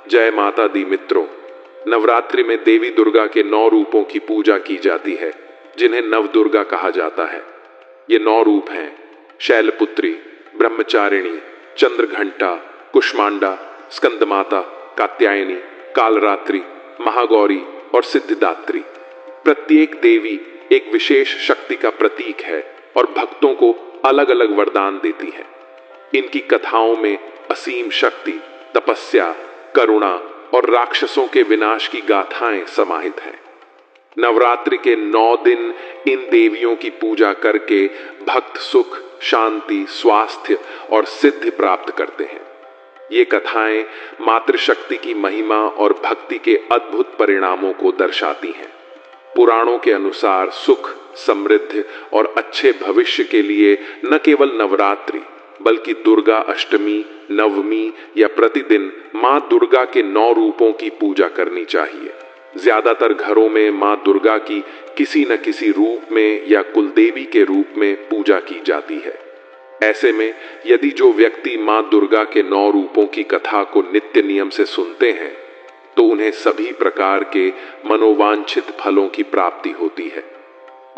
जय माता दी मित्रों, नवरात्रि में देवी दुर्गा के 9 रूपों की पूजा की जाती है, जिन्हें नव दुर्गा कहा जाता है। ये 9 रूप हैं: शैलपुत्री, ब्रह्मचारिणी, चंद्रघंटा, कुष्मांडा, स्कंदमाता, कात्यायनी, कालरात्रि, महागौरी और सिद्धिदात्री। प्रत्येक देवी एक विशेष शक्ति का प्रतीक है और भक्तों को अलग अलग वरदान देती है। इनकी कथाओं में असीम शक्ति, तपस्या, करुणा और राक्षसों के विनाश की गाथाएं समाहित हैं। नवरात्रि के 9 दिन इन देवियों की पूजा करके भक्त सुख, शांति, स्वास्थ्य और सिद्धि प्राप्त करते हैं। ये कथाएं मातृशक्ति की महिमा और भक्ति के अद्भुत परिणामों को दर्शाती हैं। पुराणों के अनुसार सुख, समृद्धि और अच्छे भविष्य के लिए न केवल नवरात्रि बल्कि दुर्गा अष्टमी, नवमी या प्रतिदिन मां दुर्गा के 9 रूपों की पूजा करनी चाहिए। ज्यादातर घरों में मां दुर्गा की किसी न किसी रूप में या कुलदेवी के रूप में पूजा की जाती है। ऐसे में यदि जो व्यक्ति मां दुर्गा के 9 रूपों की कथा को नित्य नियम से सुनते हैं तो उन्हें सभी प्रकार के मनोवांछित फलों की प्राप्ति होती है।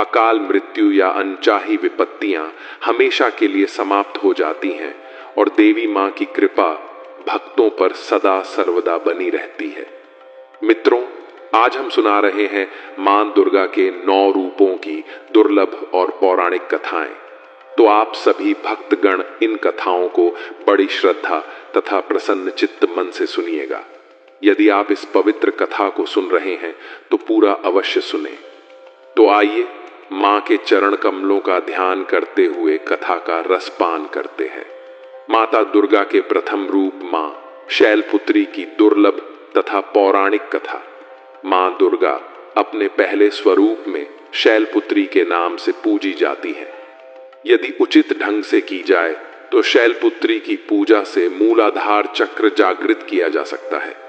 अकाल मृत्यु या अनचाही विपत्तियां हमेशा के लिए समाप्त हो जाती हैं और देवी मां की कृपा भक्तों पर सदा सर्वदा बनी रहती है। मित्रों, आज हम सुना रहे हैं मां दुर्गा के 9 रूपों की दुर्लभ और पौराणिक कथाएं। तो आप सभी भक्तगण इन कथाओं को बड़ी श्रद्धा तथा प्रसन्न चित्त मन से सुनिएगा। यदि आप इस पवित्र कथा को सुन रहे हैं तो पूरा अवश्य सुने। तो आइए मां के चरण कमलों का ध्यान करते हुए कथा का रसपान करते हैं। माता दुर्गा के प्रथम रूप मां शैलपुत्री की दुर्लभ तथा पौराणिक कथा। मां दुर्गा अपने पहले स्वरूप में शैलपुत्री के नाम से पूजी जाती है। यदि उचित ढंग से की जाए तो शैलपुत्री की पूजा से मूलाधार चक्र जागृत किया जा सकता है।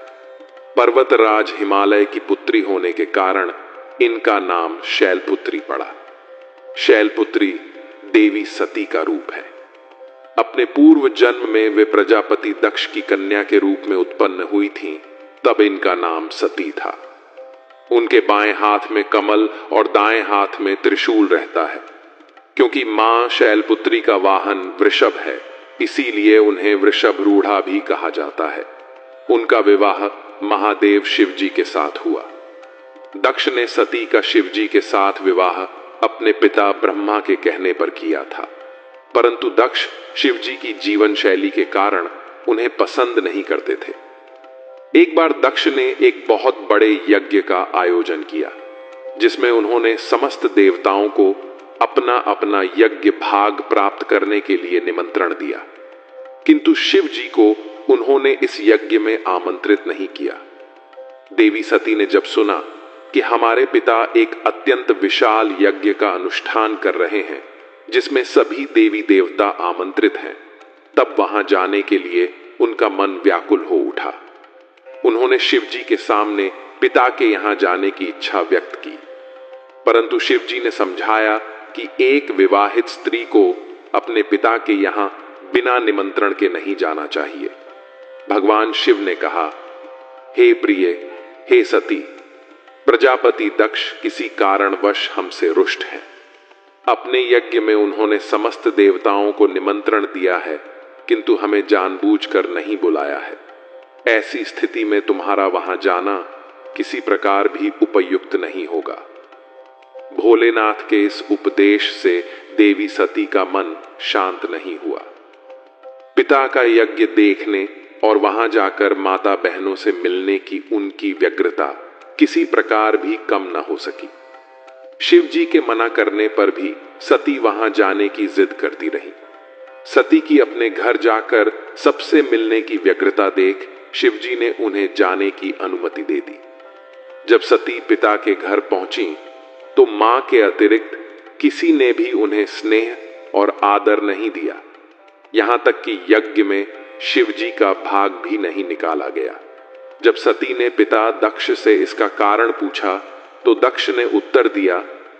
पर्वतराज हिमालय की पुत्री होने के कारण इनका नाम शैलपुत्री पड़ा। शैलपुत्री देवी सती का रूप है। अपने पूर्व जन्म में वे प्रजापति दक्ष की कन्या के रूप में उत्पन्न हुई थीं, तब इनका नाम सती था। उनके बाएं हाथ में कमल और दाएं हाथ में त्रिशूल रहता है। क्योंकि मां शैलपुत्री का वाहन वृषभ है, इसीलिए उन्हें वृषभरूढ़ा भी कहा जाता है। उनका विवाह महादेव शिवजी के साथ हुआ। दक्ष ने सती का शिवजी के साथ विवाह अपने पिता ब्रह्मा के कहने पर किया था, परंतु दक्ष शिवजी की जीवन शैली के कारण उन्हें पसंद नहीं करते थे। एक बार दक्ष ने एक बहुत बड़े यज्ञ का आयोजन किया, जिसमें उन्होंने समस्त देवताओं को अपना अपना यज्ञ भाग प्राप्त करने के लिए निमंत्रण दिया, किंतु शिव जी को उन्होंने इस यज्ञ में आमंत्रित नहीं किया। देवी सती ने जब सुना कि हमारे पिता एक अत्यंत विशाल यज्ञ का अनुष्ठान कर रहे हैं, जिसमें सभी देवी देवता आमंत्रित हैं, तब वहां जाने के लिए उनका मन व्याकुल हो उठा। उन्होंने शिव जी के सामने पिता के यहां जाने की इच्छा व्यक्त की, परंतु शिव जी ने समझाया कि एक विवाहित स्त्री को अपने पिता के यहां बिना निमंत्रण के नहीं जाना चाहिए। भगवान शिव ने कहा, हे प्रिय, हे सती, प्रजापति दक्ष किसी कारणवश हमसे रुष्ट है। अपने यज्ञ में उन्होंने समस्त देवताओं को निमंत्रण दिया है, किंतु हमें जानबूझकर नहीं बुलाया है। ऐसी स्थिति में तुम्हारा वहां जाना किसी प्रकार भी उपयुक्त नहीं होगा। भोलेनाथ के इस उपदेश से देवी सती का मन शांत नहीं हुआ। पिता का यज्ञ देखने और वहां जाकर माता बहनों से मिलने की उनकी व्यग्रता किसी प्रकार भी कम न हो सकी। शिव जी के मना करने पर भी सती वहां जाने की जिद करती रही। सती की अपने घर जाकर सबसे मिलने की व्यग्रता देख शिव जी ने उन्हें जाने की अनुमति दे दी। जब सती पिता के घर पहुंची तो मां के अतिरिक्त किसी ने भी उन्हें स्नेह और आदर नहीं दिया। यहां तक कि यज्ञ में शिव जी का भाग भी नहीं निकाला गया। जब सती ने पिता दक्ष से इसका कारण पूछा तो दक्ष ने उत्तर दिया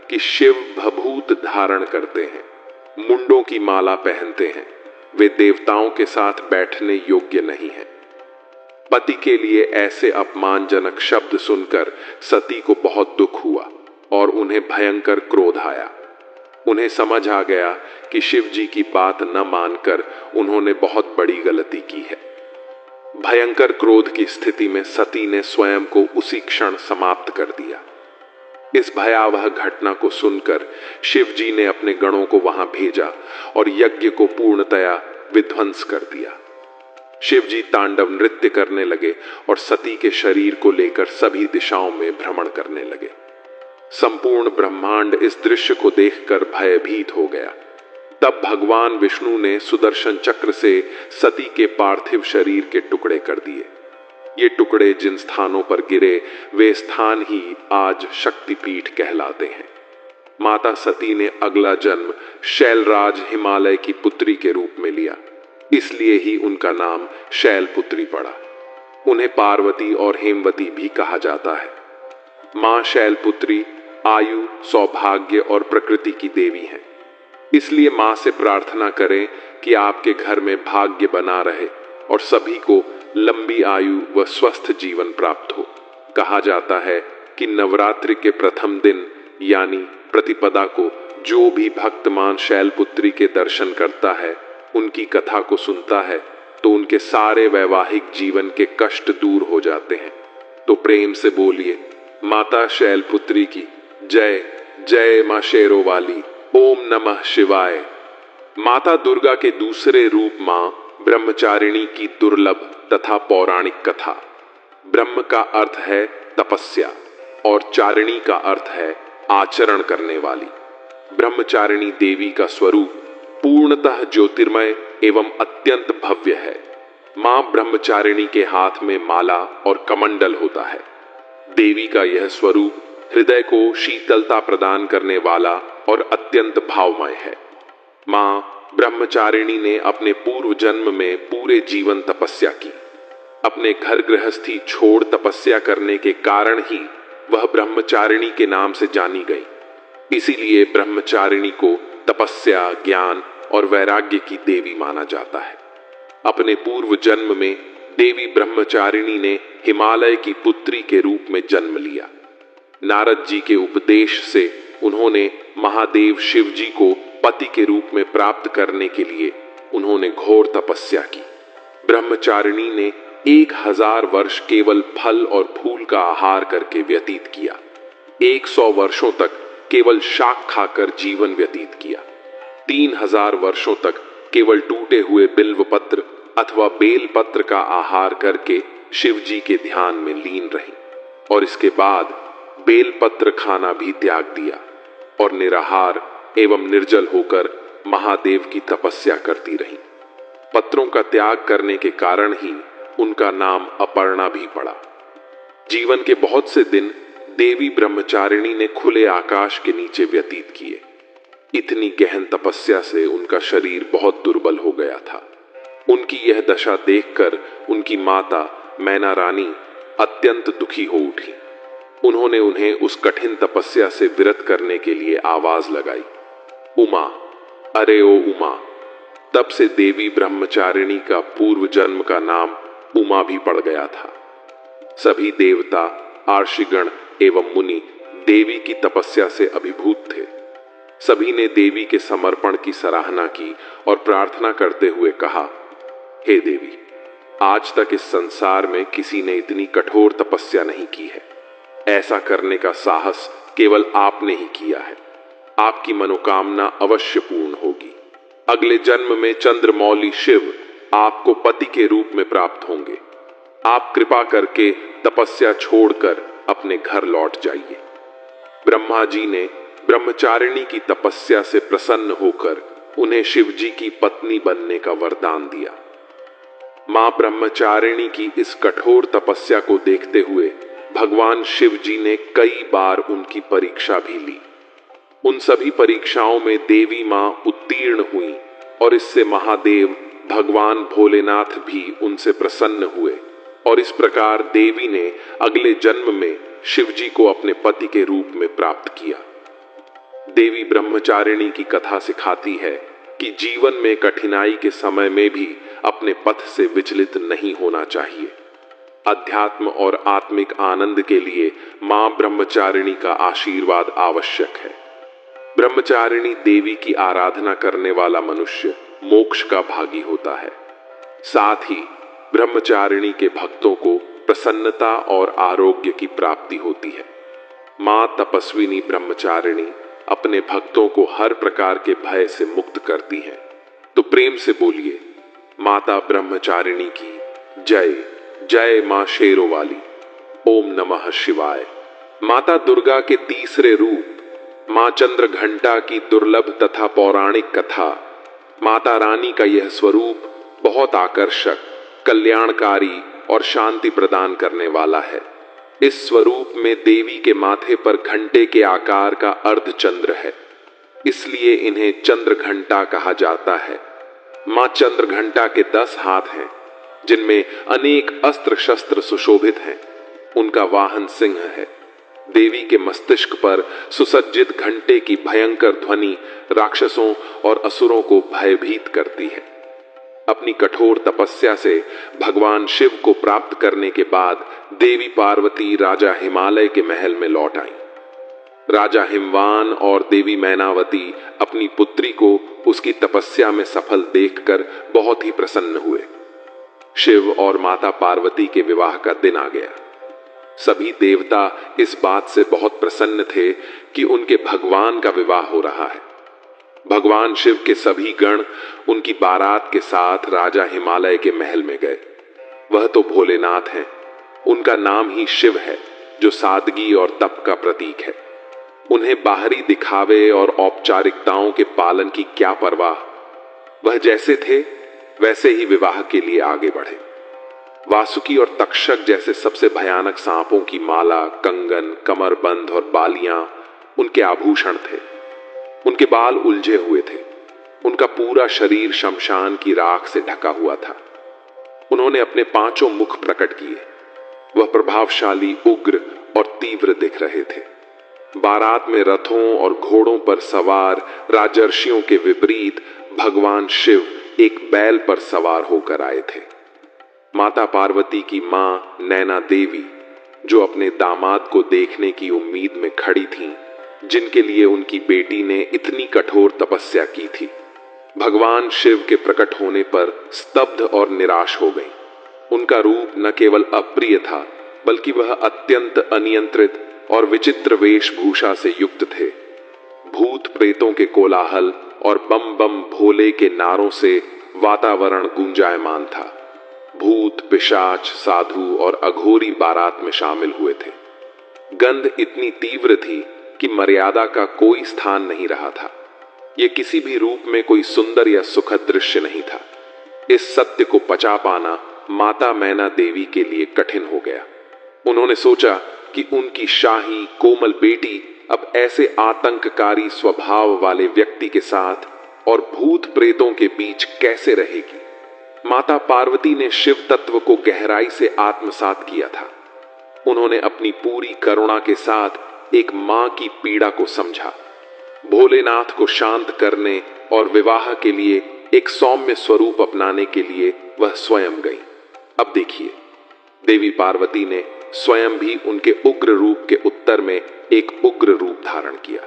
कि शिव भभूत धारण करते हैं, मुंडों की माला पहनते हैं, वे देवताओं के साथ बैठने योग्य नहीं है। पति के लिए ऐसे अपमानजनक शब्द सुनकर सती को बहुत दुख हुआ और उन्हें भयंकर क्रोध आया। उन्हें समझ आ गया कि शिव जी की बात न मानकर उन्होंने बहुत बड़ी गलती की है। भयंकर क्रोध की स्थिति में सती ने स्वयं को उसी क्षण समाप्त कर दिया। इस भयावह घटना को सुनकर शिव जी ने अपने गणों को वहां भेजा और यज्ञ को पूर्णतया विध्वंस कर दिया। शिव जी तांडव नृत्य करने लगे और सती के शरीर को लेकर सभी दिशाओं में भ्रमण करने लगे। संपूर्ण ब्रह्मांड इस दृश्य को देखकर भयभीत हो गया। तब भगवान विष्णु ने सुदर्शन चक्र से सती के पार्थिव शरीर के टुकड़े कर दिए। ये टुकड़े जिन स्थानों पर गिरे वे स्थान ही आज शक्तिपीठ कहलाते हैं। माता सती ने अगला जन्म शैलराज हिमालय की पुत्री के रूप में लिया, इसलिए ही उनका नाम शैलपुत्री पड़ा। उन्हें पार्वती और हेमवती भी कहा जाता है। मां शैलपुत्री आयु, सौभाग्य और प्रकृति की देवी हैं। इसलिए मां से प्रार्थना करें कि आपके घर में भाग्य बना रहे और सभी को लंबी आयु व स्वस्थ जीवन प्राप्त हो। कहा जाता है कि नवरात्रि के प्रथम दिन यानी प्रतिपदा को जो भी भक्तमान शैलपुत्री के दर्शन करता है, उनकी कथा को सुनता है, तो उनके सारे वैवाहिक जीवन के कष्ट दूर हो जाते हैं। तो प्रेम से बोलिए, माता शैलपुत्री की जय। जय मां शेरों वाली। ओम नमः शिवाय। माता दुर्गा के दूसरे रूप मां ब्रह्मचारिणी की दुर्लभ तथा पौराणिक कथा। ब्रह्म का अर्थ है तपस्या और चारिणी का अर्थ है आचरण करने वाली। ब्रह्मचारिणी देवी का स्वरूप पूर्णतः ज्योतिर्मय एवं अत्यंत भव्य है। मां ब्रह्मचारिणी के हाथ में माला और कमंडल होता है। देवी का यह स्वरूप हृदय को शीतलता प्रदान करने वाला और अत्यंत भावमय है। मां ब्रह्मचारिणी ने अपने पूर्व जन्म में पूरे जीवन तपस्या की। अपने घर गृहस्थी छोड़ तपस्या करने के कारण ही वह ब्रह्मचारिणी के नाम से जानी गई। इसीलिए ब्रह्मचारिणी को तपस्या, ज्ञान और वैराग्य की देवी माना जाता है। अपने पूर्व जन्म में देवी ब्रह्मचारिणी ने हिमालय की पुत्री के रूप में जन्म लिया। नारद जी के उपदेश से उन्होंने महादेव शिव जी को पति के रूप में प्राप्त करने के लिए उन्होंने घोर तपस्या की। ब्रह्मचारिणी ने 1000 वर्ष केवल फल और फूल का आहार करके व्यतीत किया। 100 वर्षों तक केवल शाक खाकर जीवन व्यतीत किया। 3000 वर्षों तक केवल टूटे हुए बिल्व पत्र अथवा बेल पत्र का आहार करके शिव जी के ध्यान में लीन रही और इसके बाद बेल पत्र खाना भी त्याग दिया और निराहार एवं निर्जल होकर महादेव की तपस्या करती रही। पत्रों का त्याग करने के कारण ही उनका नाम अपर्णा भी पड़ा। जीवन के बहुत से दिन देवी ब्रह्मचारिणी ने खुले आकाश के नीचे व्यतीत किए। इतनी गहन तपस्या से उनका शरीर बहुत दुर्बल हो गया था। उनकी यह दशा देखकर उनकी माता मैना रानी अत्यंत दुखी हो उठी। उन्होंने उन्हें उस कठिन तपस्या से विरत करने के लिए आवाज लगाई, उमा, अरे ओ उमा। तब से देवी ब्रह्मचारिणी का पूर्व जन्म का नाम उमा भी पड़ गया था। सभी देवता, आर्षिगण एवं मुनि देवी की तपस्या से अभिभूत थे। सभी ने देवी के समर्पण की सराहना की और प्रार्थना करते हुए कहा, हे देवी, आज तक इस संसार में किसी ने इतनी कठोर तपस्या नहीं की है। ऐसा करने का साहस केवल आपने ही किया है। आपकी मनोकामना अवश्य पूर्ण होगी। अगले जन्म में चंद्रमौली शिव आपको पति के रूप में प्राप्त होंगे। आप कृपा करके तपस्या छोड़कर अपने घर लौट जाइए। ब्रह्मा जी ने ब्रह्मचारिणी की तपस्या से प्रसन्न होकर उन्हें शिव जी की पत्नी बनने का वरदान दिया। मां ब्रह्मचारिणी की इस कठोर तपस्या को देखते हुए भगवान शिव जी ने कई बार उनकी परीक्षा भी ली। उन सभी परीक्षाओं में देवी मां उत्तीर्ण हुई और इससे महादेव भगवान भोलेनाथ भी उनसे प्रसन्न हुए और इस प्रकार देवी ने अगले जन्म में शिव जी को अपने पति के रूप में प्राप्त किया। देवी ब्रह्मचारिणी की कथा सिखाती है कि जीवन में कठिनाई के समय में भी अपने पथ से विचलित नहीं होना चाहिए। अध्यात्म और आत्मिक आनंद के लिए मां ब्रह्मचारिणी का आशीर्वाद आवश्यक है। ब्रह्मचारिणी देवी की आराधना करने वाला मनुष्य मोक्ष का भागी होता है। साथ ही ब्रह्मचारिणी के भक्तों को प्रसन्नता और आरोग्य की प्राप्ति होती है। मां तपस्विनी ब्रह्मचारिणी अपने भक्तों को हर प्रकार के भय से मुक्त करती हैं। तो प्रेम से बोलिए, माता ब्रह्मचारिणी की जय। जय मां शेरों वाली। ओम नमः शिवाय। माता दुर्गा के तीसरे रूप मां चंद्र घंटा की दुर्लभ तथा पौराणिक कथा। माता रानी का यह स्वरूप बहुत आकर्षक, कल्याणकारी और शांति प्रदान करने वाला है। इस स्वरूप में देवी के माथे पर घंटे के आकार का अर्धचंद्र है, इसलिए इन्हें चंद्र घंटा कहा जाता है। मां चंद्र घंटा के 10 हाथ हैं, जिनमें अनेक अस्त्र शस्त्र सुशोभित हैं। उनका वाहन सिंह है। देवी के मस्तिष्क पर सुसज्जित घंटे की भयंकर ध्वनि राक्षसों और असुरों को भयभीत करती है। अपनी कठोर तपस्या से भगवान शिव को प्राप्त करने के बाद देवी पार्वती राजा हिमालय के महल में लौट आईं। राजा हिमवान और देवी मैनावती अपनी पुत्री को उसकी तपस्या में सफल देखकर बहुत ही प्रसन्न हुए। शिव और माता पार्वती के विवाह का दिन आ गया। सभी देवता इस बात से बहुत प्रसन्न थे कि उनके भगवान का विवाह हो रहा है। भगवान शिव के सभी गण उनकी बारात के साथ राजा हिमालय के महल में गए। वह तो भोलेनाथ हैं। उनका नाम ही शिव है, जो सादगी और तप का प्रतीक है। उन्हें बाहरी दिखावे और औपचारिकताओं के पालन की क्या परवाह। वह जैसे थे वैसे ही विवाह के लिए आगे बढ़े। वासुकी और तक्षक जैसे सबसे भयानक सांपों की माला, कंगन, कमरबंद और बालियां उनके आभूषण थे। उनके बाल उलझे हुए थे। उनका पूरा शरीर शमशान की राख से ढका हुआ था। उन्होंने अपने 5 मुख प्रकट किए। वह प्रभावशाली, उग्र और तीव्र दिख रहे थे। बारात में रथों और घोड़ों पर सवार राजर्षियों के विपरीत भगवान शिव एक बैल पर सवार होकर आए थे। माता पार्वती की मां नैना देवी, जो अपने दामाद को देखने की उम्मीद में खड़ी थीं, जिनके लिए उनकी बेटी ने इतनी कठोर तपस्या की थी, भगवान शिव के प्रकट होने पर स्तब्ध और निराश हो गई। उनका रूप न केवल अप्रिय था, बल्कि वह अत्यंत अनियंत्रित और विचित्र वेशभूषा से युक्त थे। भूत प्रेतों के कोलाहल और बम बम भोले के नारों से वातावरण गूंजायमान था। भूत, पिशाच, साधु और अघोरी बारात में शामिल हुए थे। गंध इतनी तीव्र थी कि मर्यादा का कोई स्थान नहीं रहा था। यह किसी भी रूप में कोई सुंदर या सुखद दृश्य नहीं था। इस सत्य को पचा पाना माता मैना देवी के लिए कठिन हो गया। उन्होंने सोचा कि उनकी शाही कोमल बेटी अब ऐसे आतंककारी स्वभाव वाले व्यक्ति के साथ और भूत प्रेतों के बीच कैसे रहेगी। माता पार्वती ने शिव तत्व को गहराई से आत्मसात किया था। उन्होंने अपनी पूरी करुणा के साथ एक मां की पीड़ा को समझा। भोलेनाथ को शांत करने और विवाह के लिए एक सौम्य स्वरूप अपनाने के लिए वह स्वयं गई। अब देखिए, देवी पार्वती ने स्वयं भी उनके उग्र रूप के उत्तर में एक उग्र रूप धारण किया।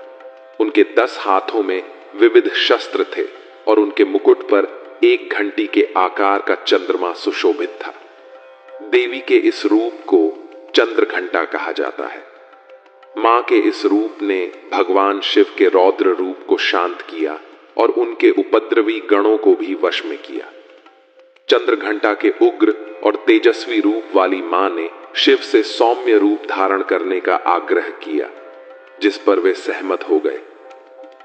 उनके 10 हाथों में विविध शस्त्र थे और उनके मुकुट पर एक घंटी के आकार का चंद्रमा सुशोभित था। देवी के इस रूप को चंद्र घंटा कहा जाता है। मां के इस रूप ने भगवान शिव के रौद्र रूप को शांत किया और उनके उपद्रवी गणों को भी वश में किया। चंद्र घंटा के उग्र और तेजस्वी रूप वाली मां ने शिव से सौम्य रूप धारण करने का आग्रह किया, जिस पर वे सहमत हो गए।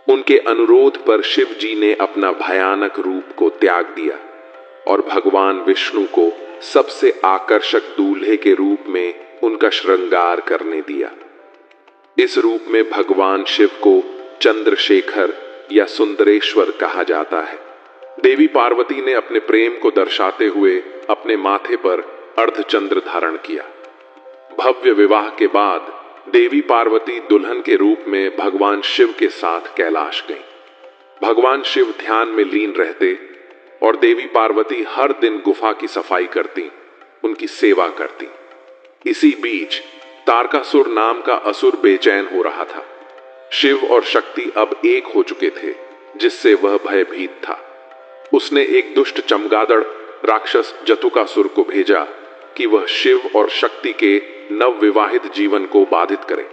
उनके अनुरोध पर शिव जी ने अपना भयानक रूप को त्याग दिया और भगवान विष्णु को सबसे आकर्षक दूल्हे के रूप में उनका श्रृंगार करने दिया। इस रूप में भगवान शिव को चंद्रशेखर या सुंदरेश्वर कहा जाता है। देवी पार्वती ने अपने प्रेम को दर्शाते हुए अपने माथे पर अर्धचंद्र धारण किया। भव्य विवाह के बाद देवी पार्वती दुल्हन के रूप में भगवान शिव के साथ कैलाश गईं। भगवान शिव ध्यान में लीन रहते और देवी पार्वती हर दिन गुफा की सफाई करती, उनकी सेवा करती। इसी बीच तारकासुर नाम का असुर बेचैन हो रहा था। शिव और शक्ति अब एक हो चुके थे, जिससे वह भयभीत था। उसने एक दुष्ट चमगादड़ राक्षस जतुकासुर को भेजा कि वह शिव और शक्ति के नवविवाहित जीवन को बाधित करे।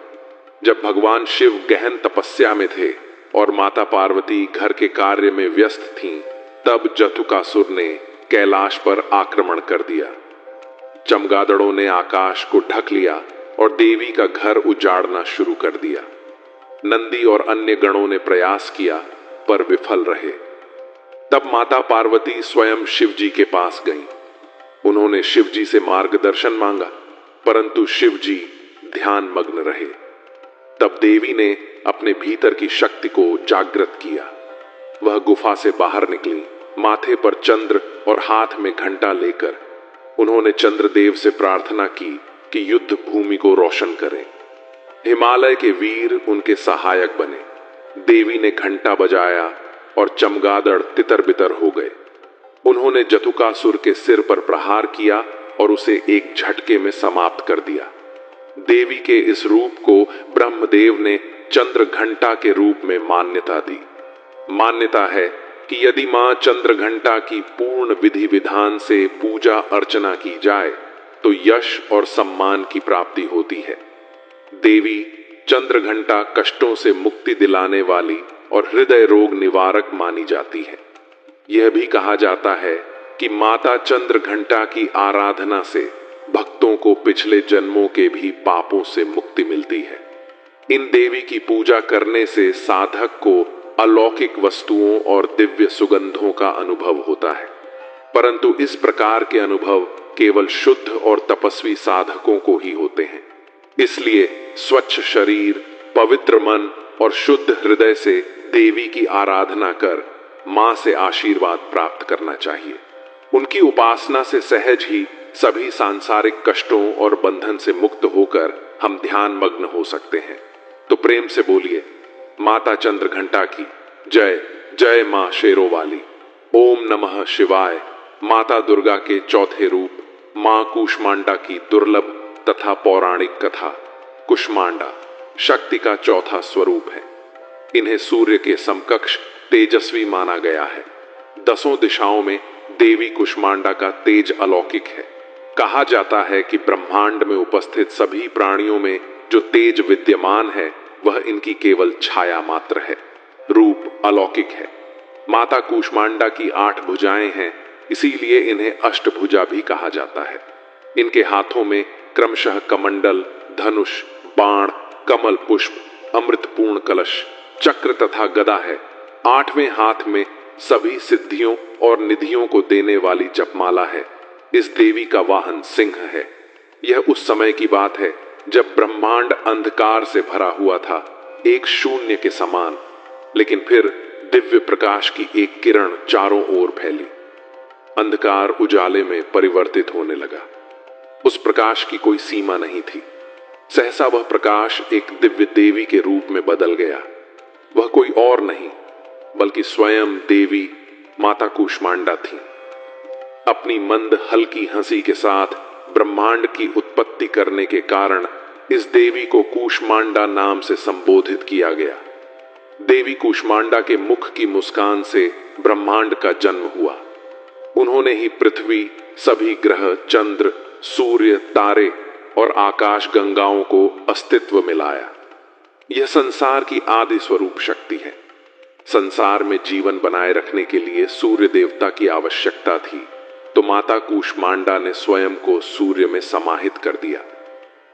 जब भगवान शिव गहन तपस्या में थे और माता पार्वती घर के कार्य में व्यस्त थीं, तब जतुकासुर ने कैलाश पर आक्रमण कर दिया। चमगादड़ों ने आकाश को ढक लिया और देवी का घर उजाड़ना शुरू कर दिया। नंदी और अन्य गणों ने प्रयास किया पर विफल रहे। तब माता पार्वती स्वयं शिव जी के पास गईं। उन्होंने शिव जी से मार्गदर्शन मांगा, परंतु शिव जी ध्यान मग्न रहे। तब देवी ने अपने भीतर की शक्ति को जागृत किया। वह गुफा से बाहर निकली, माथे पर चंद्र और हाथ में घंटा लेकर। उन्होंने चंद्रदेव से प्रार्थना की कि युद्ध भूमि को रोशन करें। हिमालय के वीर उनके सहायक बने। देवी ने घंटा बजाया और चमगादड़ तितर बितर हो गए। उन्होंने जतुकासुर के सिर पर प्रहार किया और उसे एक झटके में समाप्त कर दिया। देवी के इस रूप को ब्रह्मदेव ने चंद्र घंटा के रूप में मान्यता दी। मान्यता है कि यदि मां चंद्र घंटा की पूर्ण विधि विधान से पूजा अर्चना की जाए तो यश और सम्मान की प्राप्ति होती है। देवी चंद्र घंटा कष्टों से मुक्ति दिलाने वाली और हृदय रोग निवारक मानी जाती है। यह भी कहा जाता है कि माता चंद्र घंटा की आराधना से भक्तों को पिछले जन्मों के भी पापों से मुक्ति मिलती है। इन देवी की पूजा करने से साधक को अलौकिक वस्तुओं और दिव्य सुगंधों का अनुभव होता है, परंतु इस प्रकार के अनुभव केवल शुद्ध और तपस्वी साधकों को ही होते हैं। इसलिए स्वच्छ शरीर, पवित्र मन और शुद्ध हृदय से देवी की आराधना कर मां से आशीर्वाद प्राप्त करना चाहिए। उनकी उपासना से सहज ही सभी सांसारिक कष्टों और बंधन से मुक्त होकर हम ध्यान मग्न हो सकते हैं। तो प्रेम से बोलिए, माता चंद्र घंटा की जय। जय मां शेरों वाली। ओम नमः शिवाय। माता दुर्गा के चौथे रूप मां कूष्मांडा की दुर्लभ तथा पौराणिक कथा। कूष्मांडा शक्ति का चौथा स्वरूप है। इन्हें सूर्य के समकक्ष तेजस्वी माना गया है। 10 दिशाओं में देवी कूष्मांडा का तेज अलौकिक है। कहा जाता है कि ब्रह्मांड में उपस्थित सभी प्राणियों में जो तेज विद्यमान है वह इनकी केवल छाया मात्र है। रूप अलौकिक है। माता कूष्मांडा की 8 भुजाएं हैं, इसीलिए इन्हें अष्टभुजा भी कहा जाता है। इनके हाथों में क्रमशः कमंडल, धनुष, बाण, कमल पुष्प, अमृतपूर्ण कलश, चक्र तथा गदा है। 8वें हाथ में सभी सिद्धियों और निधियों को देने वाली जपमाला है। इस देवी का वाहन सिंह है। यह उस समय की बात है जब ब्रह्मांड अंधकार से भरा हुआ था, एक शून्य के समान, लेकिन फिर दिव्य प्रकाश की एक किरण चारों ओर फैली। अंधकार उजाले में परिवर्तित होने लगा। उस प्रकाश की कोई सीमा नहीं थी। सहसा वह प्रकाश एक दिव्य देवी के रूप में बदल गया। वह कोई और नहीं बल्कि स्वयं देवी माता कूष्मांडा थी। अपनी मंद हल्की हंसी के साथ ब्रह्मांड की उत्पत्ति करने के कारण इस देवी को कूष्मांडा नाम से संबोधित किया गया। देवी कूष्मांडा के मुख की मुस्कान से ब्रह्मांड का जन्म हुआ। उन्होंने ही पृथ्वी, सभी ग्रह, चंद्र, सूर्य, तारे और आकाश गंगाओं को अस्तित्व में लाया। यह संसार की आदि स्वरूप शक्ति है। संसार में जीवन बनाए रखने के लिए सूर्य देवता की आवश्यकता थी, तो माता कूष्मांडा ने स्वयं को सूर्य में समाहित कर दिया।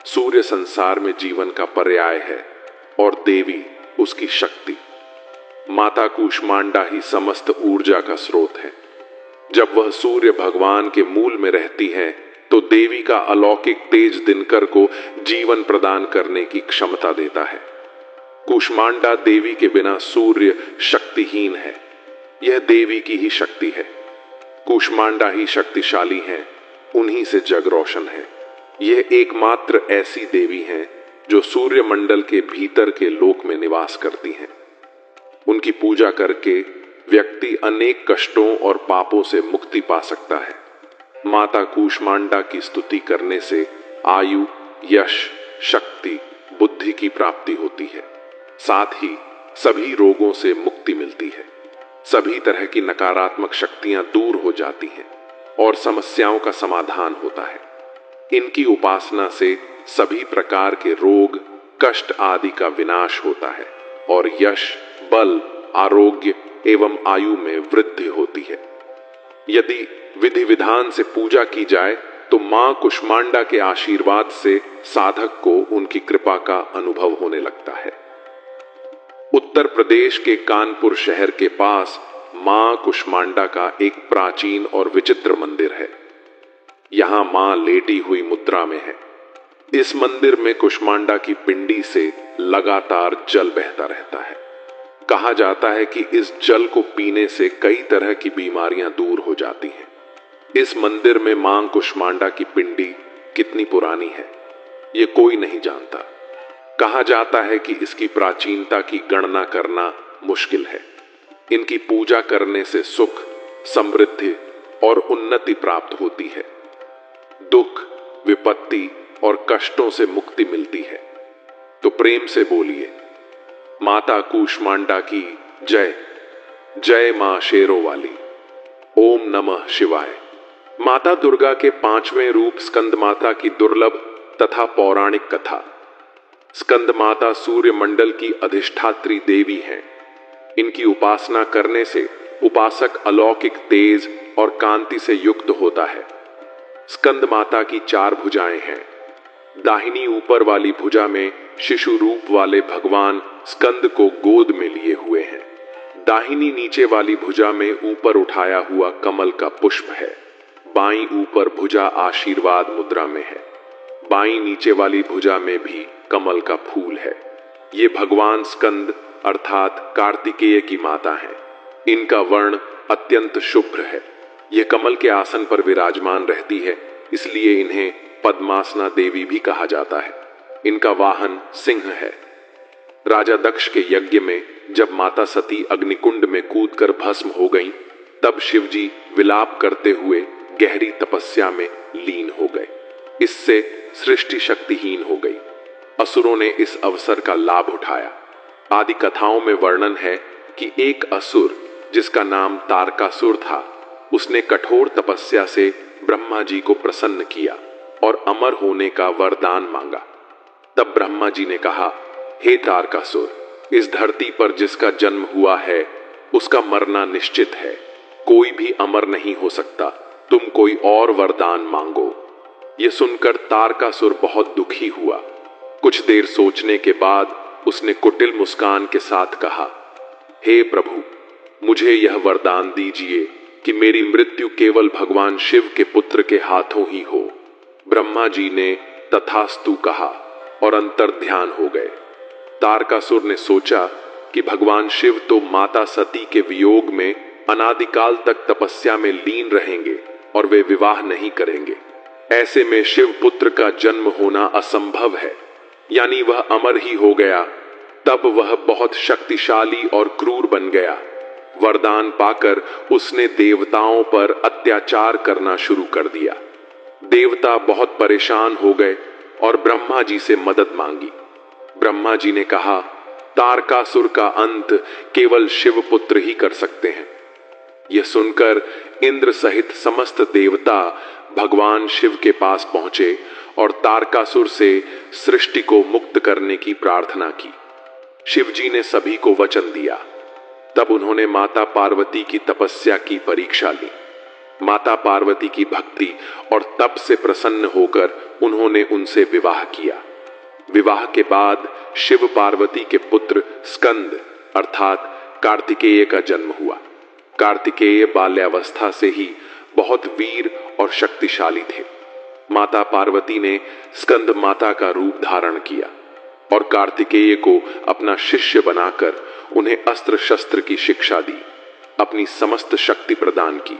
सूर्य संसार में जीवन का पर्याय है और देवी उसकी शक्ति। माता कूष्मांडा ही समस्त ऊर्जा का स्रोत है। जब वह सूर्य भगवान के मूल में रहती है तो देवी का अलौकिक तेज दिनकर को जीवन प्रदान करने की क्षमता देता है। कूष्मांडा देवी के बिना सूर्य शक्तिहीन है। यह देवी की ही शक्ति है। कूष्मांडा ही शक्तिशाली हैं, उन्हीं से जग रोशन है। यह एकमात्र ऐसी देवी हैं जो सूर्य मंडल के भीतर के लोक में निवास करती हैं। उनकी पूजा करके व्यक्ति अनेक कष्टों और पापों से मुक्ति पा सकता है। माता कूष्मांडा की स्तुति करने से आयु, यश, शक्ति, बुद्धि की प्राप्ति होती है। साथ ही सभी रोगों से मुक्ति मिलती है। सभी तरह की नकारात्मक शक्तियां दूर हो जाती हैं और समस्याओं का समाधान होता है। इनकी उपासना से सभी प्रकार के रोग, कष्ट आदि का विनाश होता है और यश, बल, आरोग्य एवं आयु में वृद्धि होती है। यदि विधि विधान से पूजा की जाए तो मां कुष्मांडा के आशीर्वाद से साधक को उनकी कृपा का अनुभव होने लगता है। उत्तर प्रदेश के कानपुर शहर के पास मां कुष्मांडा का एक प्राचीन और विचित्र मंदिर है। यहां मां लेटी हुई मुद्रा में है। इस मंदिर में कुष्मांडा की पिंडी से लगातार जल बहता रहता है। कहा जाता है कि इस जल को पीने से कई तरह की बीमारियां दूर हो जाती हैं। इस मंदिर में मां कुष्मांडा की पिंडी कितनी पुरानी है, ये कोई नहीं जानता। कहा जाता है कि इसकी प्राचीनता की गणना करना मुश्किल है। इनकी पूजा करने से सुख, समृद्धि और उन्नति प्राप्त होती है। दुख, विपत्ति और कष्टों से मुक्ति मिलती है। तो प्रेम से बोलिए, माता कुष्मांडा की जय। जय मां शेरों वाली। ओम नमः शिवाय। माता दुर्गा के 5वें रूप स्कंद माता की दुर्लभ तथा पौराणिक कथा। स्कंद माता सूर्य मंडल की अधिष्ठात्री देवी हैं। इनकी उपासना करने से उपासक अलौकिक तेज और कांति से युक्त होता है। स्कंद माता की 4 भुजाएं हैं। दाहिनी ऊपर वाली भुजा में शिशु रूप वाले भगवान स्कंद को गोद में लिए हुए हैं। दाहिनी नीचे वाली भुजा में ऊपर उठाया हुआ कमल का पुष्प है। बाईं ऊपर भुजा आशीर्वाद मुद्रा में है। बाईं नीचे वाली भुजा में भी कमल का फूल है। ये भगवान स्कंद अर्थात कार्तिकेय की माता हैं। इनका वर्ण अत्यंत शुभ्र है। ये कमल के आसन पर विराजमान रहती है, इसलिए इन्हें पद्मासना देवी भी कहा जाता है। इनका वाहन सिंह है। राजा दक्ष के यज्ञ में जब माता सती अग्निकुंड में कूदकर भस्म हो गईं, तब शिवजी विलाप करते हुए गहरी तपस्या में लीन हो गए। इससे सृष्टि शक्तिहीन हो गई। असुरों ने इस अवसर का लाभ उठाया। आदि कथाओं में वर्णन है कि एक असुर जिसका नाम तारकासुर था, उसने कठोर तपस्या से ब्रह्मा जी को प्रसन्न किया और अमर होने का वरदान मांगा। तब ब्रह्मा जी ने कहा, हे तारकासुर, इस धरती पर जिसका जन्म हुआ है उसका मरना निश्चित है। कोई भी अमर नहीं हो सकता। तुम कोई और वरदान मांगो। यह सुनकर तारकासुर बहुत दुखी हुआ। कुछ देर सोचने के बाद उसने कुटिल मुस्कान के साथ कहा, हे प्रभु, मुझे यह वरदान दीजिए कि मेरी मृत्यु केवल भगवान शिव के पुत्र के हाथों ही हो। ब्रह्मा जी ने तथास्तु कहा और अंतर्ध्यान हो गए। तारकासुर ने सोचा कि भगवान शिव तो माता सती के वियोग में अनादिकाल तक तपस्या में लीन रहेंगे और वे विवाह नहीं करेंगे। ऐसे में शिव पुत्र का जन्म होना असंभव है, यानी वह अमर ही हो गया। तब वह बहुत शक्तिशाली और क्रूर बन गया। वरदान पाकर उसने देवताओं पर अत्याचार करना शुरू कर दिया। देवता बहुत परेशान हो गए और ब्रह्मा जी से मदद मांगी। ब्रह्मा जी ने कहा, तारकासुर का अंत केवल शिव पुत्र ही कर सकते हैं। यह सुनकर इंद्र सहित समस्त देवता भगवान शिव के पास पहुंचे और तारकासुर से सृष्टि को मुक्त करने की प्रार्थना की। शिव जी ने सभी को वचन दिया। तब उन्होंने माता पार्वती की तपस्या की परीक्षा ली। माता पार्वती की भक्ति और तप से प्रसन्न होकर उन्होंने उनसे विवाह किया। विवाह के बाद शिव पार्वती के पुत्र स्कंद अर्थात कार्तिकेय का जन्म हुआ। कार्तिकेय बाल्यावस्था से ही बहुत वीर और शक्तिशाली थे। माता पार्वती ने स्कंद माता का रूप धारण किया और कार्तिकेय को अपना शिष्य बनाकर उन्हें अस्त्र शस्त्र की शिक्षा दी, अपनी समस्त शक्ति प्रदान की।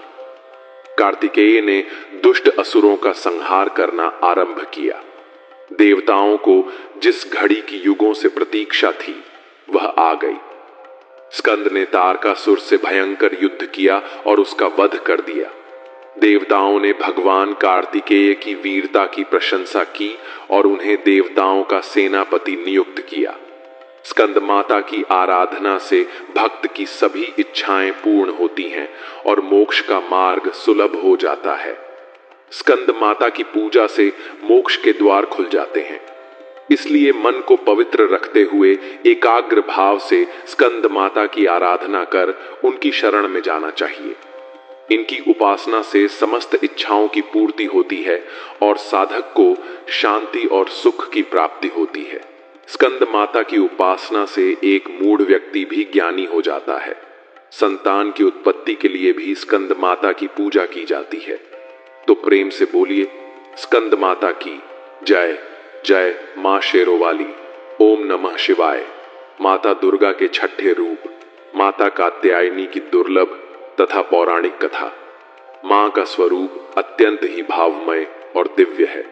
कार्तिकेय ने दुष्ट असुरों का संहार करना आरंभ किया। देवताओं को जिस घड़ी की युगों से प्रतीक्षा थी वह आ गई। स्कंद ने तारकासुर से भयंकर युद्ध किया और उसका वध कर दिया। देवताओं ने भगवान कार्तिकेय की वीरता की प्रशंसा की और उन्हें देवताओं का सेनापति नियुक्त किया। स्कंद माता की आराधना से भक्त की सभी इच्छाएं पूर्ण होती हैं और मोक्ष का मार्ग सुलभ हो जाता है। स्कंद माता की पूजा से मोक्ष के द्वार खुल जाते हैं। इसलिए मन को पवित्र रखते हुए एकाग्र भाव से स्कंद माता की आराधना कर उनकी शरण में जाना चाहिए। इनकी उपासना से समस्त इच्छाओं की पूर्ति होती है और साधक को शांति और सुख की प्राप्ति होती है। स्कंद माता की उपासना से एक मूढ़ व्यक्ति भी ज्ञानी हो जाता है। संतान की उत्पत्ति के लिए भी स्कंद माता की पूजा की जाती है। तो प्रेम से बोलिए, स्कंद माता की जय। जय मां शेरों वाली। ओम नमः शिवाय। माता दुर्गा के छठे रूप माता कात्यायनी की दुर्लभ तथा पौराणिक कथा। मां का स्वरूप अत्यंत ही भावमय और दिव्य है।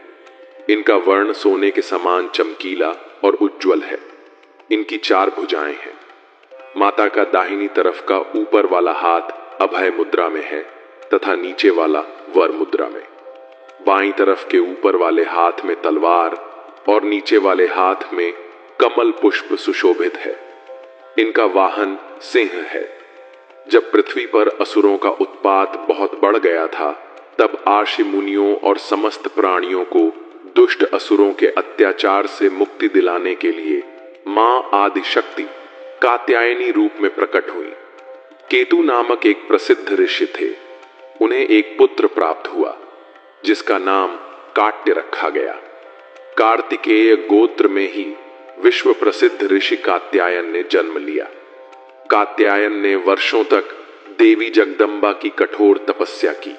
इनका वर्ण सोने के समान चमकीला और उज्जवल है। इनकी 4 भुजाएं हैं। माता का दाहिनी तरफ का ऊपर वाला हाथ अभय मुद्रा में है तथा नीचे वाला वर मुद्रा में। बाईं तरफ के ऊपर वाले हाथ में तलवार और नीचे वाले हाथ में कमल पुष्प सुशोभित है। इनका वाहन सिंह है। जब पृथ्वी पर असुरों का उत्पात बहुत बढ़ गया था, तब आर्षि मुनियों और समस्त प्राणियों को दुष्ट असुरों के अत्याचार से मुक्ति दिलाने के लिए मां आदि शक्ति कात्यायनी रूप में प्रकट हुई। केतु नामक एक प्रसिद्ध ऋषि थे। उन्हें एक पुत्र प्राप्त हुआ जिसका नाम काट्य रखा गया। कार्तिकेय गोत्र में ही विश्व प्रसिद्ध ऋषि कात्यायन ने जन्म लिया। कात्यायन ने वर्षों तक देवी जगदम्बा की कठोर तपस्या की।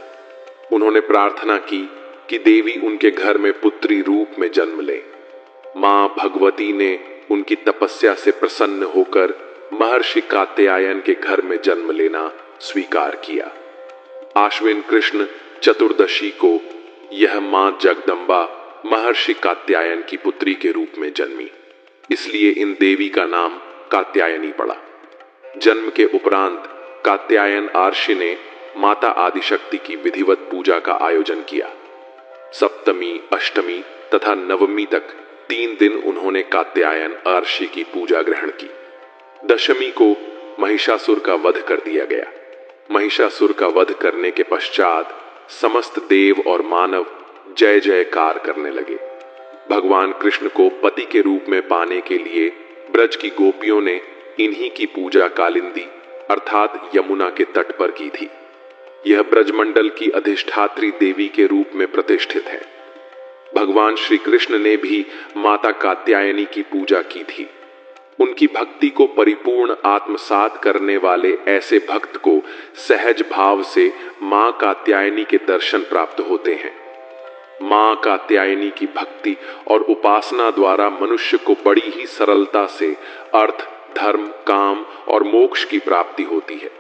उन्होंने प्रार्थना की कि देवी उनके घर में पुत्री रूप में जन्म ले। मां भगवती ने उनकी तपस्या से प्रसन्न होकर महर्षि कात्यायन के घर में जन्म लेना स्वीकार किया। आश्विन कृष्ण चतुर्दशी को यह मां जगदम्बा महर्षि कात्यायन की पुत्री के रूप में जन्मी। इसलिए इन देवी का नाम कात्यायनी पड़ा। जन्म के उपरांत कात्यायन आर्षि ने माता आदिशक्ति की विधिवत पूजा का आयोजन किया। सप्तमी, अष्टमी तथा नवमी तक 3 दिन उन्होंने कात्यायन आर्षि की पूजा ग्रहण की। दशमी को महिषासुर का वध कर दिया गया। महिषासुर का वध करने के पश्चात समस्त देव और मानव जय जयकार करने लगे। भगवान कृष्ण को पति के रूप में पाने के लिए ब्रज की गोपियों ने इन्हीं की पूजा कालिंदी अर्थात यमुना के तट पर की थी। यह ब्रजमंडल की अधिष्ठात्री देवी के रूप में प्रतिष्ठित है। भगवान श्री कृष्ण ने भी माता कात्यायनी की पूजा की थी। उनकी भक्ति को परिपूर्ण आत्मसात करने वाले ऐसे भक्त को सहज भाव से मां कात्यायनी के दर्शन प्राप्त होते हैं। मां कात्यायनी की भक्ति और उपासना द्वारा मनुष्य को बड़ी ही सरलता से अर्थ, धर्म, काम और मोक्ष की प्राप्ति होती है।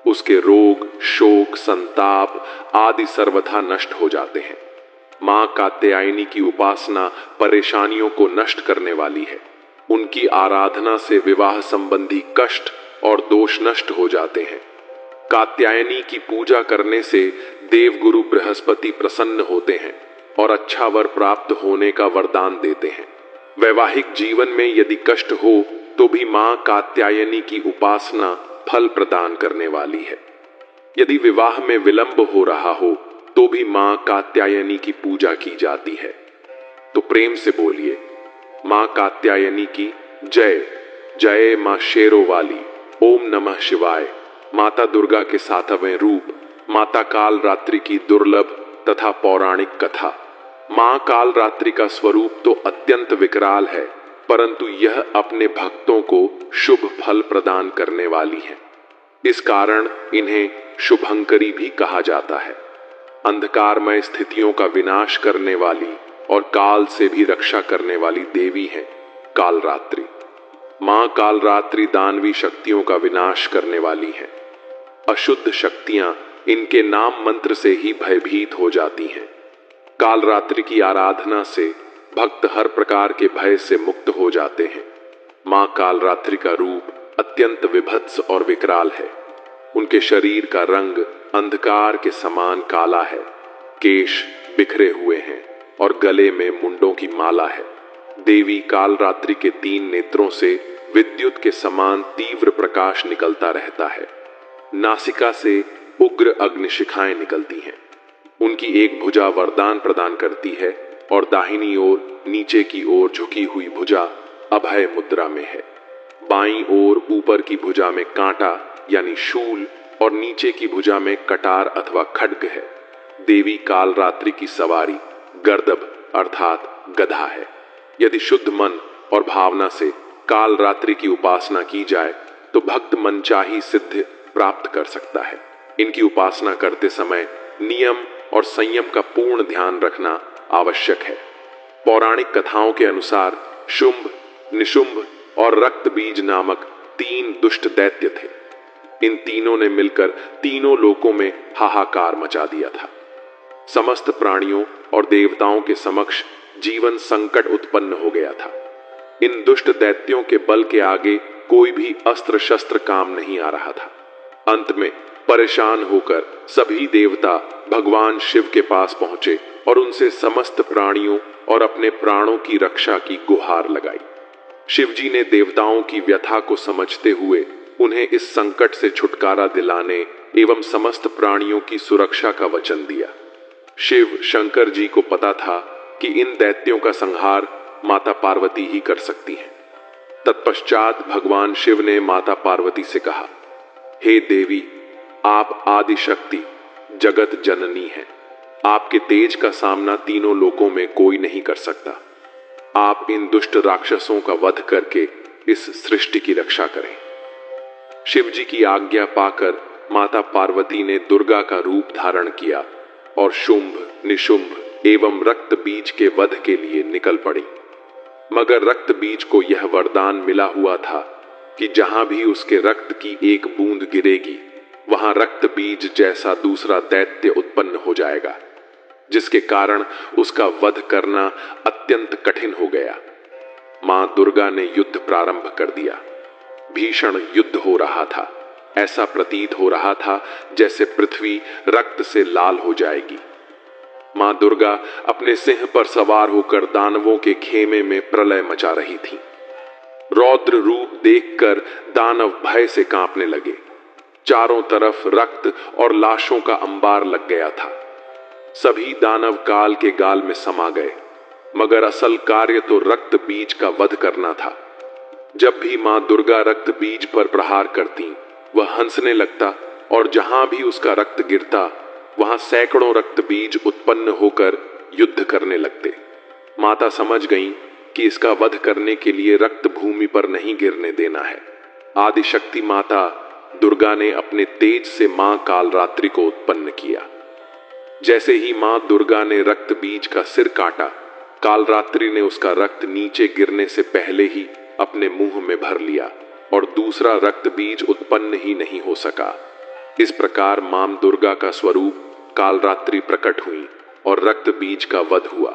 उसके रोग, शोक, संताप आदि सर्वथा नष्ट हो जाते हैं। मां कात्यायनी की उपासना परेशानियों को नष्ट करने वाली है। उनकी आराधना से विवाह संबंधी कष्ट और दोष नष्ट हो जाते हैं। कात्यायनी की पूजा करने से देवगुरु बृहस्पति प्रसन्न होते हैं और अच्छा वर प्राप्त होने का वरदान देते हैं। वैवाहिक जीवन में यदि कष्ट हो तो भी मां कात्यायनी की उपासना फल प्रदान करने वाली है। यदि विवाह में विलंब हो रहा हो तो भी मां कात्यायनी की पूजा की जाती है। तो प्रेम से बोलिए, मां कात्यायनी की जय। जय मां शेरों वाली। ओम नमः शिवाय। माता दुर्गा के 7वें रूप माता काल रात्रि की दुर्लभ तथा पौराणिक कथा। मां काल रात्रि का स्वरूप तो अत्यंत विकराल है, परंतु यह अपने भक्तों को शुभ फल प्रदान करने वाली है। इस कारण इन्हें शुभंकरी भी कहा जाता है। अंधकारमय स्थितियों का विनाश करने वाली और काल से भी रक्षा करने वाली देवी है कालरात्रि। मां कालरात्रि दानवी शक्तियों का विनाश करने वाली है। अशुद्ध शक्तियां इनके नाम मंत्र से ही भयभीत हो जाती हैं। कालरात्रि की आराधना से भक्त हर प्रकार के भय से मुक्त हो जाते हैं। मां कालरात्रि का रूप अत्यंत विभत्स और विकराल है। उनके शरीर का रंग अंधकार के समान काला है, केश बिखरे हुए हैं और गले में मुंडों की माला है। देवी कालरात्रि के 3 नेत्रों से विद्युत के समान तीव्र प्रकाश निकलता रहता है। नासिका से उग्र अग्निशिखाएं निकलती हैं। उनकी एक भुजा वरदान प्रदान करती है और दाहिनी ओर नीचे की ओर झुकी हुई भुजा अभय मुद्रा में है। बाईं ओर ऊपर की भुजा में कांटा यानी शूल और नीचे की भुजा में कटार अथवा खड्ग है। देवी कालरात्रि की सवारी गर्दभ अर्थात गधा है। यदि शुद्ध मन और भावना से कालरात्रि की उपासना की जाए तो भक्त मनचाही सिद्धि प्राप्त कर सकता है। इनकी उपासना करते समय नियम और संयम का पूर्ण ध्यान रखना आवश्यक है। पौराणिक कथाओं के अनुसार शुंभ, निशुंभ और रक्तबीज नामक 3 दुष्ट दैत्य थे। इन तीनों ने मिलकर तीनों लोकों में हाहाकार मचा दिया था। समस्त प्राणियों और देवताओं के समक्ष जीवन संकट उत्पन्न हो गया था। इन दुष्ट दैत्यों के बल के आगे कोई भी अस्त्र शस्त्र काम नहीं आ रहा था। अंत में परेशान होकर सभी देवता भगवान शिव के पास पहुंचे और उनसे समस्त प्राणियों और अपने प्राणों की रक्षा की गुहार लगाई। शिवजी ने देवताओं की व्यथा को समझते हुए उन्हें इस संकट से छुटकारा दिलाने एवं समस्त प्राणियों की सुरक्षा का वचन दिया। शिव शंकर जी को पता था कि इन दैत्यों का संहार माता पार्वती ही कर सकती हैं। तत्पश्चात भगवान शिव ने माता पार्वती से कहा, हे देवी, आप आदि शक्ति जगत जननी हैं। आपके तेज का सामना तीनों लोकों में कोई नहीं कर सकता। आप इन दुष्ट राक्षसों का वध करके इस सृष्टि की रक्षा करें। शिव जी की आज्ञा पाकर माता पार्वती ने दुर्गा का रूप धारण किया और शुंभ, निशुंभ एवं रक्त बीज के वध के लिए निकल पड़ी। मगर रक्त बीज को यह वरदान मिला हुआ था कि जहां भी उसके रक्त की एक बूंद गिरेगी वहां रक्त बीज जैसा दूसरा दैत्य उत्पन्न हो जाएगा, जिसके कारण उसका वध करना अत्यंत कठिन हो गया। मां दुर्गा ने युद्ध प्रारंभ कर दिया। भीषण युद्ध हो रहा था। ऐसा प्रतीत हो रहा था जैसे पृथ्वी रक्त से लाल हो जाएगी। मां दुर्गा अपने सिंह पर सवार होकर दानवों के खेमे में प्रलय मचा रही थी। रौद्र रूप देखकर दानव भय से कांपने लगे। चारों तरफ रक्त और लाशों का अंबार लग गया था। सभी दानव काल के गाल में समा गए, मगर असल कार्य तो रक्त बीज का वध करना था। जब भी मां दुर्गा रक्त बीज पर प्रहार करती, वह हंसने लगता और जहां भी उसका रक्त गिरता वहां सैकड़ों रक्त बीज उत्पन्न होकर युद्ध करने लगते। माता समझ गईं कि इसका वध करने के लिए रक्त भूमि पर नहीं गिरने देना है। आदिशक्ति माता दुर्गा ने अपने तेज से मां कालरात्रि को उत्पन्न किया। जैसे ही मां दुर्गा ने रक्त बीज का सिर काटा, कालरात्रि ने उसका रक्त नीचे गिरने से पहले ही अपने मुंह में भर लिया और दूसरा रक्त बीज उत्पन्न ही नहीं हो सका। इस प्रकार मां दुर्गा का स्वरूप कालरात्रि प्रकट हुई और रक्त बीज का वध हुआ।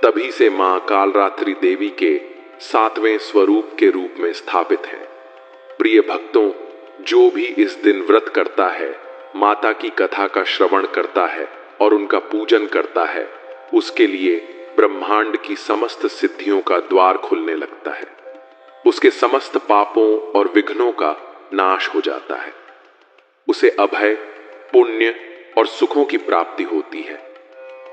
तभी से मां कालरात्रि देवी के 7वें स्वरूप के रूप में स्थापित है। प्रिय भक्तों, जो भी इस दिन व्रत करता है, माता की कथा का श्रवण करता है और उनका पूजन करता है, उसके लिए ब्रह्मांड की समस्त सिद्धियों का द्वार खुलने लगता है। उसके समस्त पापों और विघ्नों का नाश हो जाता है। उसे अभय, पुण्य और सुखों की प्राप्ति होती है।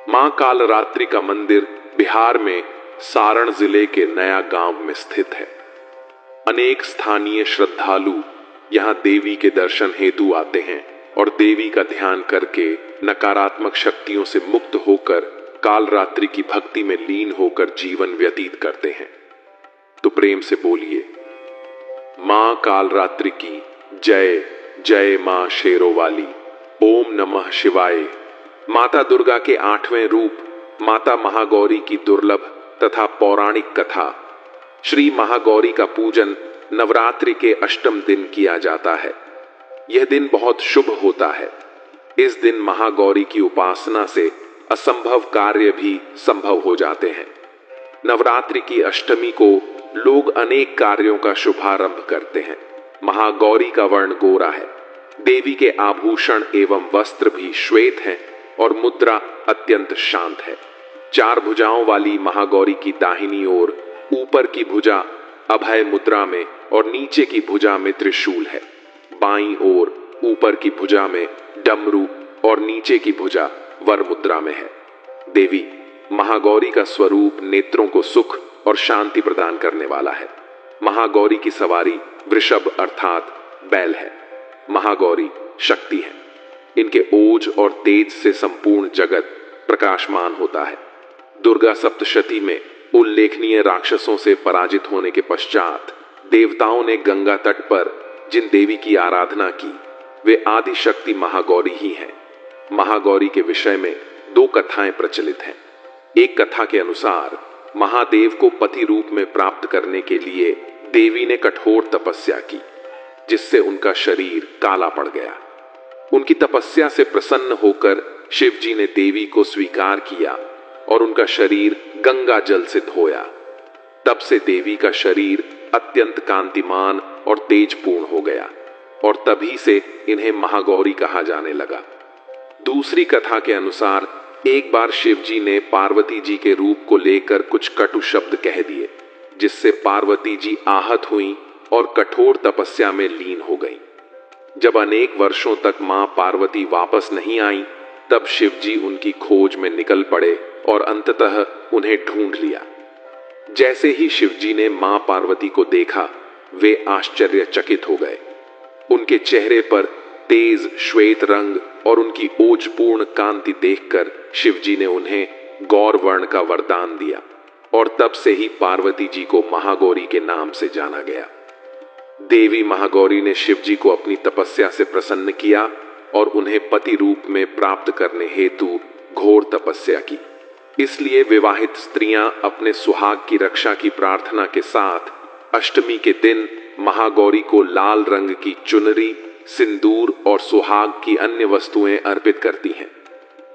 मां कालरात्रि का मंदिर बिहार में सारण जिले के नया गांव में स्थित है। अनेक स्थानीय श्रद्धालु यहां देवी के दर्शन हेतु आते हैं और देवी का ध्यान करके नकारात्मक शक्तियों से मुक्त होकर कालरात्रि की भक्ति में लीन होकर जीवन व्यतीत करते हैं। तो प्रेम से बोलिए, मां कालरात्रि की जय जय। मां शेरों वाली, ओम नमः शिवाय। माता दुर्गा के 8वें रूप माता महागौरी की दुर्लभ तथा पौराणिक कथा। श्री महागौरी का पूजन नवरात्रि के 8वें दिन किया जाता है। यह दिन बहुत शुभ होता है। इस दिन महागौरी की उपासना से असंभव कार्य भी संभव हो जाते हैं। नवरात्रि की अष्टमी को लोग अनेक कार्यों का शुभारंभ करते हैं। महागौरी का वर्ण गोरा है। देवी के आभूषण एवं वस्त्र भी श्वेत हैं और मुद्रा अत्यंत शांत है। 4 भुजाओं वाली महागौरी की दाहिनी ओर ऊपर की भुजा अभय मुद्रा में और नीचे की भुजा में त्रिशूल है। बाईं ओर ऊपर की भुजा में डमरू और नीचे की भुजा वर मुद्रा में है। देवी महागौरी का स्वरूप नेत्रों को सुख और शांति प्रदान करने वाला है। महागौरी की सवारी वृषभ अर्थात बैल है। महागौरी शक्ति है। इनके ओज और तेज से संपूर्ण जगत प्रकाशमान होता है। दुर्गा सप्तशती में उल्लेखनीय राक्षसों से पराजित होने के पश्चात देवताओं ने गंगा तट पर जिन देवी की आराधना की वे आदि शक्ति महागौरी ही हैं। महागौरी के विषय में 2 कथाएं प्रचलित हैं। एक कथा के अनुसार महादेव को पति रूप में प्राप्त करने के लिए देवी ने कठोर तपस्या की, जिससे उनका शरीर काला पड़ गया। उनकी तपस्या से प्रसन्न होकर शिवजी ने देवी को स्वीकार किया और उनका शरीर गंगा जल से धोया। तब से देवी का शरीर अत्यंत कांतिमान और तेजपूर्ण हो गया और तभी से इन्हें महागौरी कहा जाने लगा। दूसरी कथा के अनुसार एक बार शिवजी ने पार्वती जी के रूप को लेकर कुछ कटु शब्द कह दिए, जिससे पार्वती जी आहत हुईं और कठोर तपस्या में लीन हो गईं। जब अनेक वर्षों तक मां पार्वती वापस नहीं आई, तब शिवजी उनकी खोज में निकल पड़े और अंततः उन्हें ढूंढ लिया। जैसे ही शिवजी ने मां पार्वती को देखा, वे आश्चर्यचकित हो गए। उनके चेहरे पर तेज श्वेत रंग और उनकी ओजपूर्ण कांति देखकर शिवजी ने उन्हें गौर वर्ण का वरदान दिया और तब से ही पार्वती जी को महागौरी के नाम से जाना गया। देवी महागौरी ने शिवजी को अपनी तपस्या से प्रसन्न किया और उन्हें पति रूप में प्राप्त करने हेतु घोर तपस्या की। इसलिए विवाहित स्त्रियां अपने सुहाग की रक्षा की प्रार्थना के साथ अष्टमी के दिन महागौरी को लाल रंग की चुनरी, सिंदूर और सुहाग की अन्य वस्तुएं अर्पित करती हैं।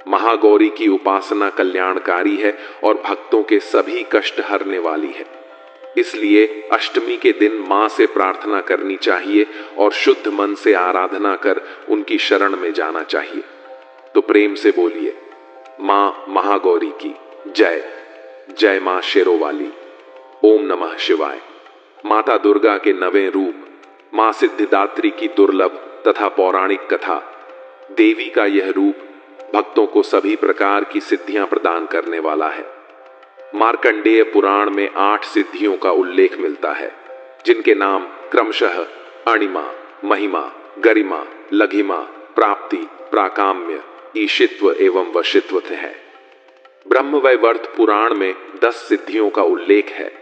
महागौरी की उपासना कल्याणकारी है और भक्तों के सभी कष्ट हरने वाली है। इसलिए अष्टमी के दिन मां से प्रार्थना करनी चाहिए और शुद्ध मन से आराधना कर उनकी शरण में जाना चाहिए। तो प्रेम से बोलिए, मां महागौरी की जय। जय मां शेरोवाली। ओम नमः शिवाय। माता दुर्गा के 9वें रूप मां सिद्धिदात्री की दुर्लभ तथा पौराणिक कथा। देवी का यह रूप भक्तों को सभी प्रकार की सिद्धियां प्रदान करने वाला है। मार्कंडेय पुराण में 8 सिद्धियों का उल्लेख मिलता है, जिनके नाम क्रमशः अणिमा, महिमा, गरिमा, लघिमा, प्राप्ति, प्राकाम्य, ईशित्व एवं वशित्व है। ब्रह्मवैवर्त पुराण में 10 सिद्धियों का उल्लेख है।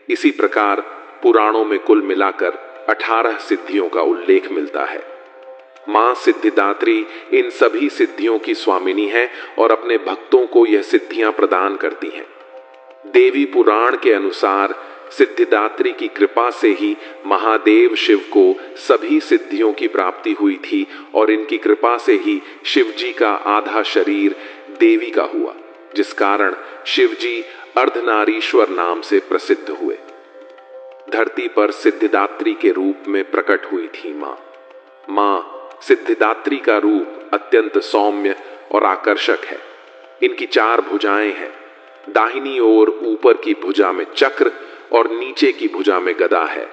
इसी प्रकार पुराणों में कुल मिलाकर 18 सिद्धियों का उल्लेख मिलता है। मां सिद्धिदात्री इन सभी सिद्धियों की स्वामिनी है और अपने भक्तों को यह सिद्धियां प्रदान करती हैं। देवी पुराण के अनुसार सिद्धिदात्री की कृपा से ही महादेव शिव को सभी सिद्धियों की प्राप्ति हुई थी और इनकी कृपा से ही शिवजी का आधा शरीर देवी का हुआ, जिस कारण शिवजी अर्धनारीश्वर नाम से प्रसिद्ध हुए। धरती पर सिद्धिदात्री के रूप में प्रकट हुई थी मां सिद्धिदात्री का रूप अत्यंत सौम्य और आकर्षक है। इनकी 4 भुजाएं हैं। दाहिनी ओर ऊपर की भुजा में चक्र और नीचे की भुजा में गदा है।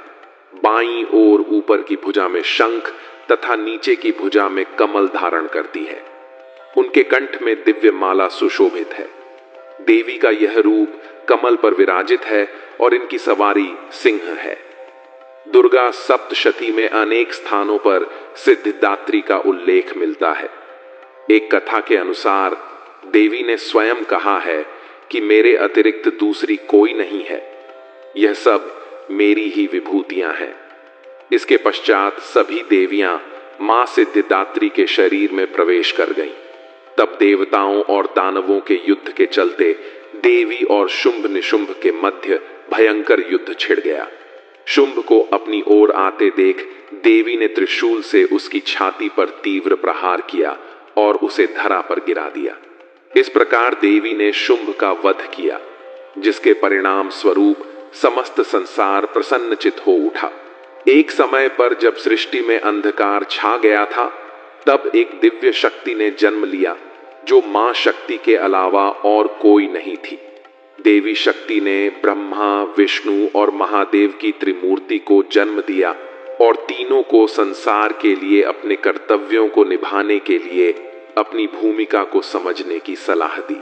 बाईं ओर ऊपर की भुजा में शंख तथा नीचे की भुजा में कमल धारण करती है। उनके कंठ में दिव्य माला सुशोभित है। देवी का यह रूप कमल पर विराजित है और इनकी सवारी सिंह है। दुर्गा सप्तशती में अनेक स्थानों पर सिद्धिदात्री का उल्लेख मिलता है। एक कथा के अनुसार देवी ने स्वयं कहा है कि मेरे अतिरिक्त दूसरी कोई नहीं है, यह सब मेरी ही विभूतियां हैं। इसके पश्चात सभी देवियां मां सिद्धिदात्री के शरीर में प्रवेश कर गईं। तब देवताओं और दानवों के युद्ध के चलते देवी और शुंभ निशुंभ के मध्य भयंकर युद्ध छिड़ गया। शुंभ को अपनी ओर आते देख देवी ने त्रिशूल से उसकी छाती पर तीव्र प्रहार किया और उसे धरा पर गिरा दिया। इस प्रकार देवी ने शुंभ का वध किया, जिसके परिणाम स्वरूप समस्त संसार प्रसन्नचित हो उठा। एक समय पर जब सृष्टि में अंधकार छा गया था, तब एक दिव्य शक्ति ने जन्म लिया जो मां शक्ति के अलावा और कोई नहीं थी। देवी शक्ति ने ब्रह्मा, विष्णु और महादेव की त्रिमूर्ति को जन्म दिया और तीनों को संसार के लिए अपने कर्तव्यों को निभाने के लिए अपनी भूमिका को समझने की सलाह दी।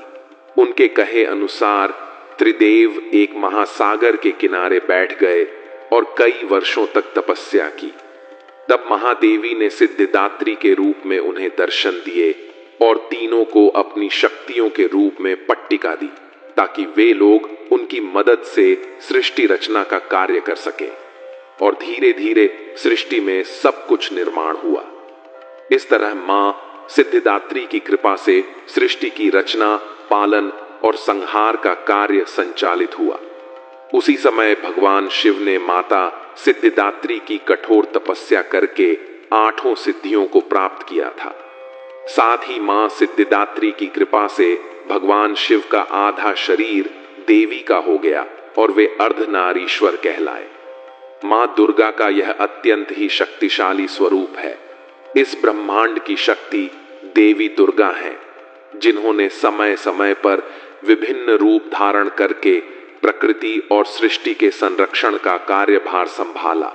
उनके कहे अनुसार त्रिदेव एक महासागर के किनारे बैठ गए और कई वर्षों तक तपस्या की। तब महादेवी ने सिद्धिदात्री के रूप में उन्हें दर्शन दिए और तीनों को अपनी शक्तियों के रूप में पट्टिका दी ताकि वे लोग उनकी मदद से सृष्टि रचना का कार्य कर सकें। और धीरे धीरे सृष्टि में सब कुछ निर्माण हुआ। इस तरह मां सिद्धिदात्री की कृपा से सृष्टि की रचना, पालन और संहार का कार्य संचालित हुआ। उसी समय भगवान शिव ने माता सिद्धिदात्री की कठोर तपस्या करके 8 सिद्धियों को प्राप्त किया था। साथ ही मां सिद्धिदात्री की कृपा से भगवान शिव का आधा शरीर देवी का हो गया और वे अर्धनारीश्वर कहलाए। मां दुर्गा का यह अत्यंत ही शक्तिशाली स्वरूप है। इस ब्रह्मांड की शक्ति देवी दुर्गा हैं, जिन्होंने समय समय पर विभिन्न रूप धारण करके प्रकृति और सृष्टि के संरक्षण का कार्यभार संभाला।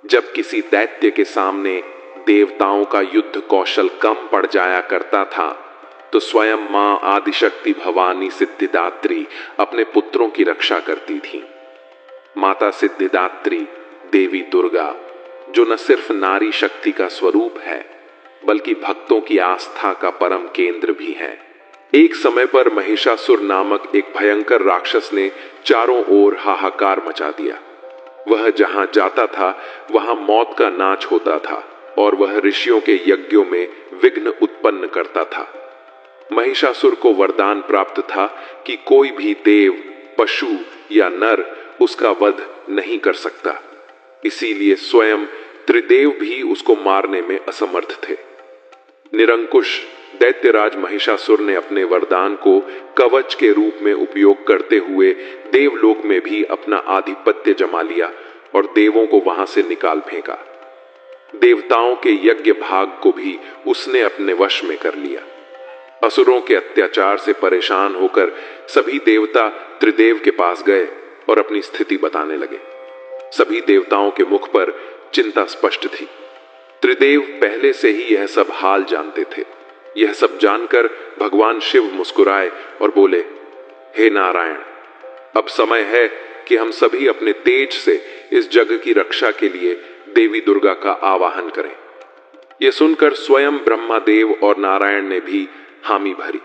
जब किसी दैत्य के सामने देवताओं का युद्ध कौशल कम पड़ जाया करता था तो स्वयं मां आदिशक्ति भवानी सिद्धिदात्री अपने पुत्रों की रक्षा करती थी। माता सिद्धिदात्री देवी दुर्गा, जो न सिर्फ नारी शक्ति का स्वरूप है बल्कि भक्तों की आस्था का परम केंद्र भी है। एक समय पर महिषासुर नामक एक भयंकर राक्षस ने चारों ओर हाहाकार मचा दिया। वह जहां जाता था वहां मौत का नाच होता था और वह ऋषियों के यज्ञों में विघ्न उत्पन्न करता था। महिषासुर को वरदान प्राप्त था कि कोई भी देव, पशु या नर उसका वध नहीं कर सकता। इसीलिए स्वयं त्रिदेव भी उसको मारने में असमर्थ थे। निरंकुश दैत्यराज महिषासुर ने अपने वरदान को कवच के रूप में उपयोग करते हुए देवलोक में भी अपना आधिपत्य जमा लिया और देवों को वहां से निकाल फेंका। देवताओं के यज्ञ भाग को भी उसने अपने वश में कर लिया। असुरों के अत्याचार से परेशान होकर सभी देवता त्रिदेव के पास गए और अपनी स्थिति बताने लगे। सभी देवताओं के मुख पर चिंता स्पष्ट थी। त्रिदेव पहले से ही यह सब हाल जानते थे। यह सब जानकर भगवान शिव मुस्कुराए और बोले, हे नारायण, अब समय है कि हम सभी अपने तेज से इस जग की रक्षा के लिए देवी दुर्गा का आवाहन करें। यह सुनकर स्वयं ब्रह्मादेव और नारायण ने भी हामी भरी।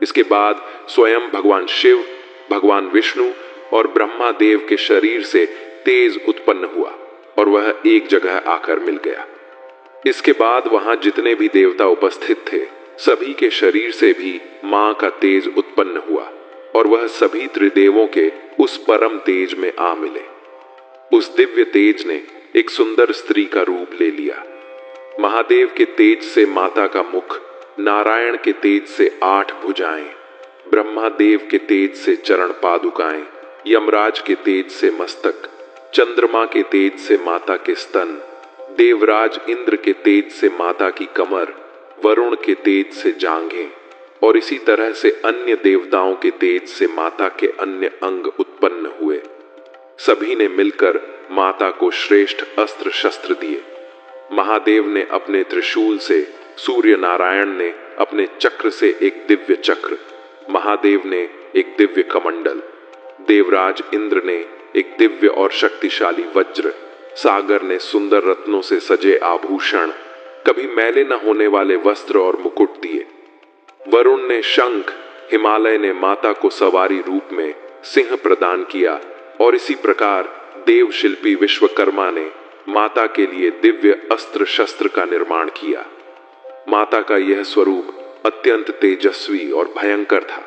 इसके बाद स्वयं भगवान शिव, भगवान विष्णु और ब्रह्मादेव के शरीर से तेज उत्पन्न हुआ और वह एक जगह आकर मिल गया। इसके बाद वहां जितने भी देवता उपस्थित थे सभी के शरीर से भी मां का तेज उत्पन्न हुआ और वह सभी त्रिदेवों के उस परम तेज में आ मिले। उस दिव्य तेज ने एक सुंदर स्त्री का रूप ले लिया। महादेव के तेज से माता का मुख, नारायण के तेज से 8 भुजाएं, ब्रह्मादेव के तेज से चरण पादुकाएं, यमराज के तेज से मस्तक, चंद्रमा के तेज से माता के स्तन, देवराज इंद्र के तेज से माता की कमर, वरुण के तेज से जांघें और इसी तरह से अन्य देवताओं के तेज से माता के अन्य अंग उत्पन्न हुए। सभी ने मिलकर माता को श्रेष्ठ अस्त्र शस्त्र दिए। महादेव ने अपने त्रिशूल से, सूर्य नारायण ने अपने चक्र से एक दिव्य चक्र, महादेव ने एक दिव्य कमंडल, देवराज इंद्र ने एक दिव्य और शक्तिशाली वज्र, सागर ने सुंदर रत्नों से सजे आभूषण, कभी मैले न होने वाले वस्त्र और मुकुट दिए। वरुण ने शंख, हिमालय ने माता को सवारी रूप में सिंह प्रदान किया और इसी प्रकार देव शिल्पी विश्वकर्मा ने माता के लिए दिव्य अस्त्र शस्त्र का निर्माण किया। माता का यह स्वरूप अत्यंत तेजस्वी और भयंकर था।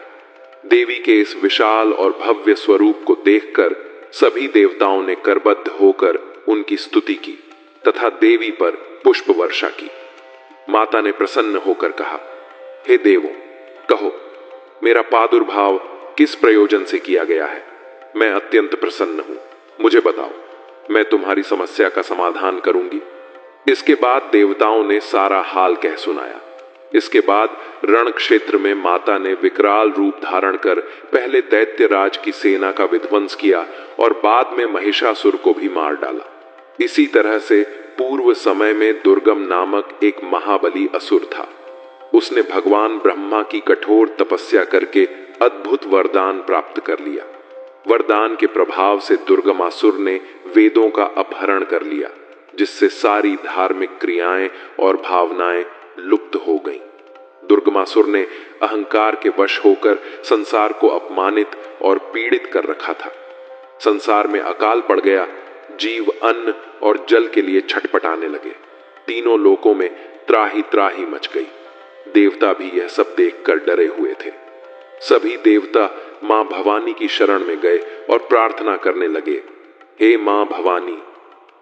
देवी के इस विशाल और भव्य स्वरूप को देखकर सभी देवताओं ने करबद्ध होकर उनकी स्तुति की तथा देवी पर पुष्प वर्षा की। माता ने प्रसन्न होकर कहा, हे देवों, कहो मेरा प्रादुर्भाव किस प्रयोजन से किया गया है? मैं अत्यंत प्रसन्न हूं। मुझे बताओ, मैं तुम्हारी समस्या का समाधान करूंगी। इसके बाद देवताओं ने सारा हाल कह सुनाया। इसके बाद रण क्षेत्र में माता ने विकराल रूप धारण कर पहले दैत्यराज की सेना का विध्वंस किया और बाद में महिषासुर को भी मार डाला। इसी तरह से पूर्व समय में दुर्गम नामक एक महाबली असुर था। उसने भगवान ब्रह्मा की कठोर तपस्या करके अद्भुत वरदान प्राप्त कर लिया। वरदान के प्रभाव से दुर्गमासुर ने वेदों का अपहरण कर लिया, जिससे सारी धार्मिक क्रियाएं और भावनाएं लुप्त हो गईं। दुर्गमासुर ने अहंकार के वश होकर संसार को अपमानित और पीड़ित कर रखा था। संसार में अकाल पड़ गया। जीव अन्न और जल के लिए छटपटाने लगे। तीनों लोकों में त्राही त्राही मच गई। देवता भी यह सब देखकर डरे हुए थे। सभी देवता मां भवानी की शरण में गए और प्रार्थना करने लगे, हे मां भवानी,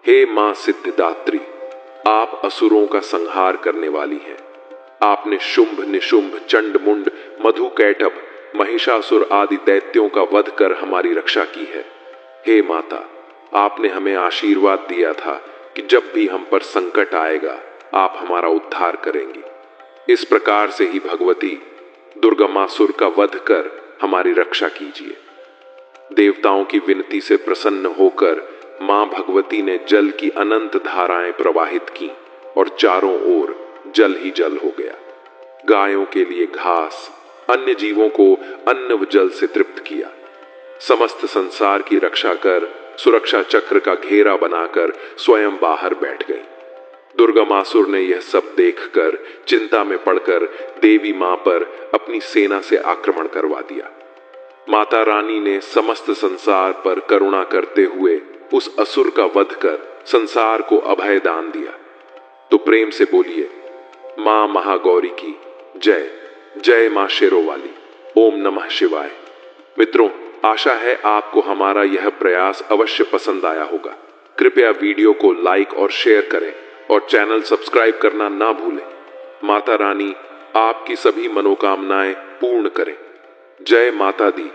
हे मां सिद्धिदात्री, आप असुरों का संहार करने वाली हैं। आपने शुंभ निशुंभ चंड मुंड मधुकैटभ महिषासुर आदि दैत्यों का वध कर हमारी रक्षा की है। हे माता, आपने हमें आशीर्वाद दिया था कि जब भी हम पर संकट आएगा आप हमारा उद्धार करेंगी। इस प्रकार से ही भगवती दुर्गमासुर का वध कर हमारी रक्षा कीजिए। देवताओं की विनती से प्रसन्न होकर मां भगवती ने जल की अनंत धाराएं प्रवाहित की और चारों ओर जल ही जल हो गया। गायों के लिए घास, अन्य जीवों को अन्न व जल से तृप्त किया। समस्त संसार की रक्षा कर सुरक्षा चक्र का घेरा बनाकर स्वयं बाहर बैठ गई। दुर्गमासुर ने यह सब देखकर चिंता में पड़कर देवी मां पर अपनी सेना से आक्रमण करवा दिया। माता रानी ने समस्त संसार पर करुणा करते हुए उस असुर का वध कर संसार को अभय दान दिया। तो प्रेम से बोलिए, मां महागौरी की जय। जय मां शेरों वाली। ओम नमः शिवाय। मित्रों, आशा है आपको हमारा यह प्रयास अवश्य पसंद आया होगा। कृपया वीडियो को लाइक और शेयर करें और चैनल सब्सक्राइब करना ना भूलें। माता रानी आपकी सभी मनोकामनाएं पूर्ण करें। जय माता दी।